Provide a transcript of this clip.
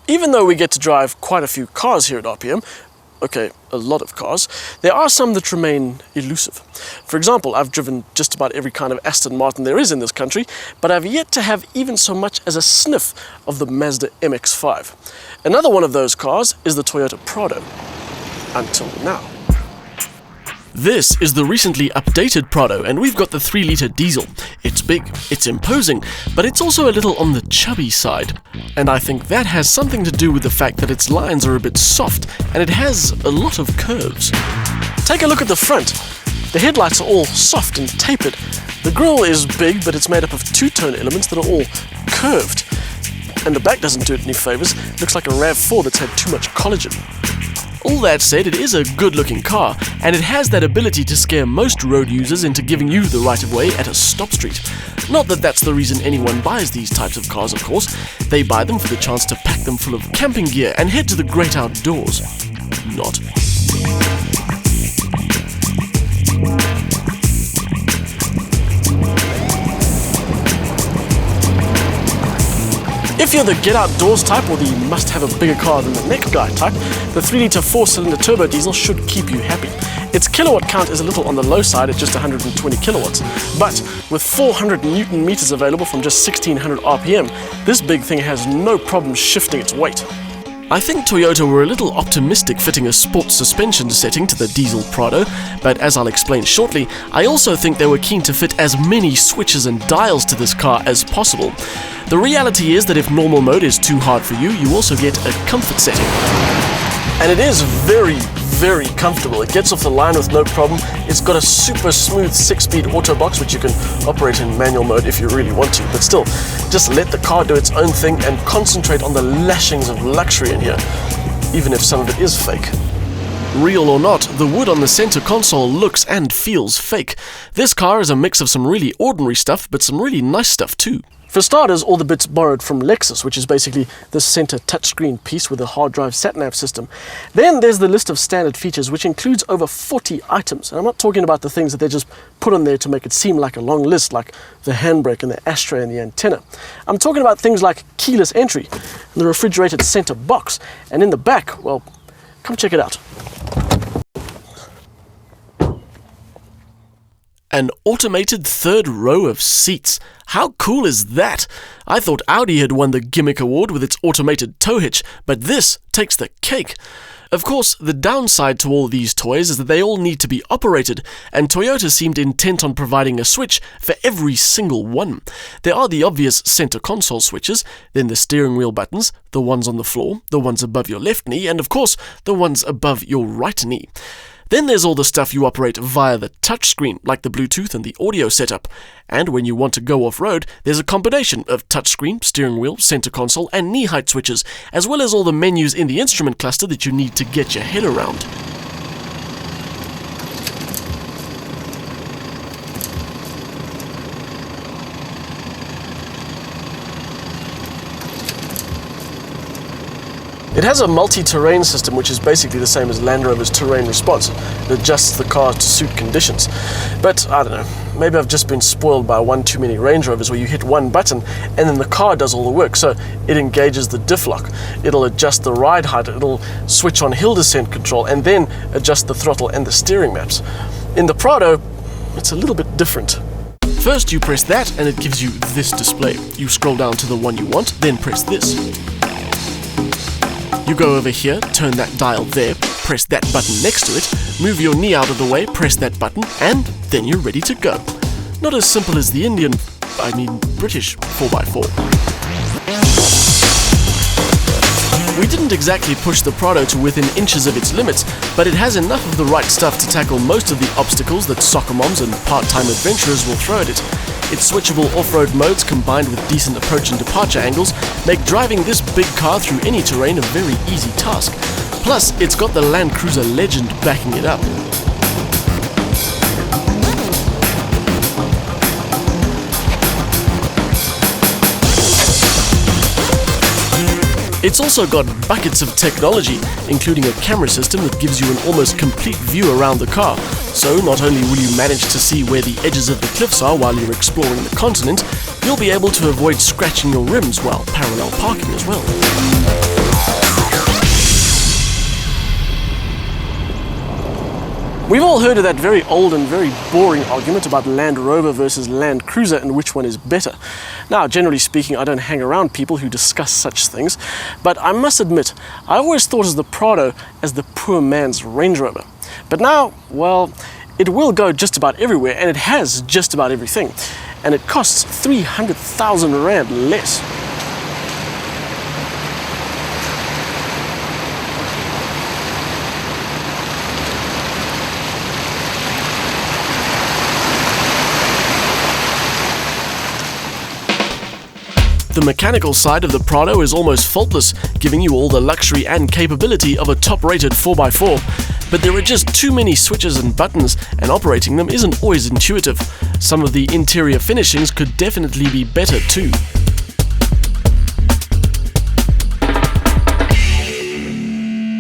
Even though we get to drive quite a few cars here at RPM, okay, a lot of cars, there are some that remain elusive. For example, I've driven just about every kind of Aston Martin there is in this country, but I've yet to have even so much as a sniff of the Mazda MX-5. Another one of those cars is the Toyota Prado. Until now. This is the recently updated Prado, and we've got the 3-litre diesel. It's big, it's imposing, but it's also a little on the chubby side. And I think that has something to do with the fact that its lines are a bit soft, and it has a lot of curves. Take a look at the front. The headlights are all soft and tapered. The grille is big, but it's made up of two-tone elements that are all curved. And the back doesn't do it any favours. It looks like a RAV4 that's had too much collagen. All that said, it is a good-looking car, and it has that ability to scare most road users into giving you the right-of-way at a stop street. Not that that's the reason anyone buys these types of cars, of course. They buy them for the chance to pack them full of camping gear and head to the great outdoors. Not. If you're the get-outdoors type or the must-have-a-bigger-car than the next guy type, the 3-litre 4-cylinder turbo diesel should keep you happy. Its kilowatt count is a little on the low side at just 120 kilowatts, but with 400 newton meters available from just 1600 RPM, this big thing has no problem shifting its weight. I think Toyota were a little optimistic fitting a sports suspension setting to the diesel Prado, but as I'll explain shortly, I also think they were keen to fit as many switches and dials to this car as possible. The reality is that if normal mode is too hard for you, you also get a comfort setting. And it is very comfortable. It gets off the line with no problem. It's got a super smooth 6-speed auto box which you can operate in manual mode if you really want to, but still, just let the car do its own thing and concentrate on the lashings of luxury in here, even if some of it is fake. Real or not, the wood on the center console looks and feels fake. This car is a mix of some really ordinary stuff, but some really nice stuff too. For starters, all the bits borrowed from Lexus, which is basically the center touchscreen piece with a hard drive sat-nav system. Then there's the list of standard features, which includes over 40 items. And I'm not talking about the things that they just put on there to make it seem like a long list, like the handbrake and the ashtray and the antenna. I'm talking about things like keyless entry, and the refrigerated center box, and in the back, well, come check it out. An automated third row of seats. How cool is that? I thought Audi had won the gimmick award with its automated tow hitch, but this takes the cake. Of course, the downside to all these toys is that they all need to be operated, and Toyota seemed intent on providing a switch for every single one. There are the obvious center console switches, then the steering wheel buttons, the ones on the floor, the ones above your left knee, and of course, the ones above your right knee. Then there's all the stuff you operate via the touchscreen, like the Bluetooth and the audio setup. And when you want to go off-road, there's a combination of touchscreen, steering wheel, center console, and knee height switches, as well as all the menus in the instrument cluster that you need to get your head around. It has a multi-terrain system which is basically the same as Land Rover's terrain response. It adjusts the car to suit conditions. But I don't know, maybe I've just been spoiled by one too many Range Rovers where you hit one button and then the car does all the work. So it engages the diff lock, it'll adjust the ride height, it'll switch on hill descent control and then adjust the throttle and the steering maps. In the Prado, it's a little bit different. First you press that and it gives you this display. You scroll down to the one you want, then press this. You go over here, turn that dial there, press that button next to it, move your knee out of the way, press that button, and then you're ready to go. Not as simple as the British 4x4. We didn't exactly push the Prado to within inches of its limits, but it has enough of the right stuff to tackle most of the obstacles that soccer moms and part-time adventurers will throw at it. Its switchable off-road modes combined with decent approach and departure angles make driving this big car through any terrain a very easy task. Plus, it's got the Land Cruiser legend backing it up. It's also got buckets of technology, including a camera system that gives you an almost complete view around the car. So not only will you manage to see where the edges of the cliffs are while you're exploring the continent, you'll be able to avoid scratching your rims while parallel parking as well. We've all heard of that very old and very boring argument about Land Rover versus Land Cruiser and which one is better. Now, generally speaking, I don't hang around people who discuss such things, but I must admit, I always thought of the Prado as the poor man's Range Rover. But now, well, it will go just about everywhere, and it has just about everything. And it costs 300,000 Rand less. The mechanical side of the Prado is almost faultless, giving you all the luxury and capability of a top-rated 4x4. But there are just too many switches and buttons, and operating them isn't always intuitive. Some of the interior finishings could definitely be better too.